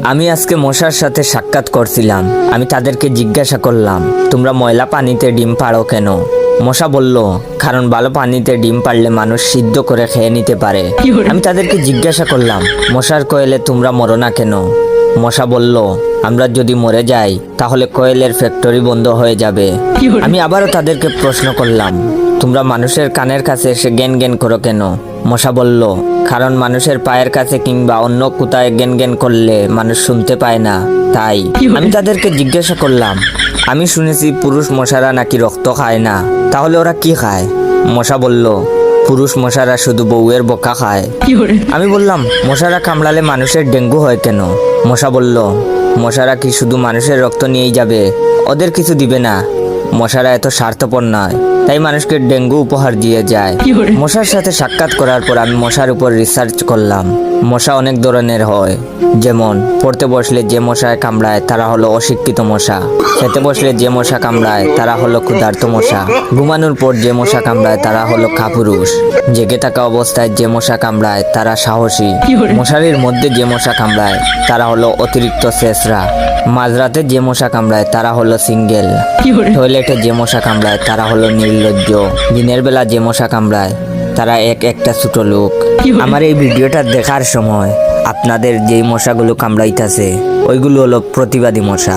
আমি আজকে মশার সাথে সাক্ষাৎ করছিলাম। আমি তাদেরকে জিজ্ঞাসা করলাম, তোমরা ময়লা পানিতে ডিম পাড়ো কেন? মশা বলল, কারণ ভালো পানিতে ডিম পারলে মানুষ সিদ্ধ করে খেয়ে নিতে পারে। আমি তাদেরকে জিজ্ঞাসা করলাম, মশার কোয়েলে তোমরা মরো না কেন? মশা বলল, আমরা যদি মরে যাই তাহলে কোয়েলের ফ্যাক্টরি বন্ধ হয়ে যাবে। আমি আবারও তাদেরকে প্রশ্ন করলাম, তোমরা মানুষের কানের কাছে এসে জ্ঞান জ্ঞান করো কেন? মশা বলল, কারণ মানুষের পায়ের কাছে কিংবা অন্য কোথায় জ্ঞান জ্ঞান করলে মানুষ শুনতে পায় না, তাই। আমি তাদেরকে জিজ্ঞাসা করলাম, আমি শুনেছি পুরুষ মশারা নাকি রক্ত খায় না, তাহলে ওরা কি খায়? মশা বলল, পুরুষ মশারা শুধু বউয়ের বোকা খায়। আমি বললাম, মশারা কামড়ালে মানুষের ডেঙ্গু হয় কেন? মশা বলল, মশারা কি শুধু মানুষের রক্ত নিয়েই যাবে? ওদের কিছু দিবে না। মশারা এত স্বার্থপর নয়, তাই মানুষকে ডেঙ্গু উপহার দিয়ে যায়। মশার সাথে সাক্ষাৎ করার পর আমি মশার উপর রিসার্চ করলাম। মশা অনেক ধরনের হয়, যেমন পড়তে বসলে যে মশায় কামড়ায় তারা হলো অশিক্ষিত মশা, খেতে বসলে যে মশা কামড়ায় তারা হলো ক্ষুধার্ত মশা, ঘুমানোর পর যে মশা কামড়ায় তারা হলো কাপুরুষ, জেগে থাকা অবস্থায় যে মশা কামড়ায় তারা সাহসী, মশারির মধ্যে যে মশা কামড়ায় তারা হলো অতিরিক্ত শেষরা, মাঝরাতে যে মশা কামড়ায় তারা হলো সিঙ্গেল, টয়লেটে যে মশা কামড়ায় তারা হলো নির্লজ্জ, দিনের বেলা যে মশা কামড়ায় তারা একটা ছোট লোক। আমার এই ভিডিওটা দেখার সময় আপনাদের যেই মশাগুলো কামড়াইতেছে ওইগুলো হলো প্রতিবাদী মশা।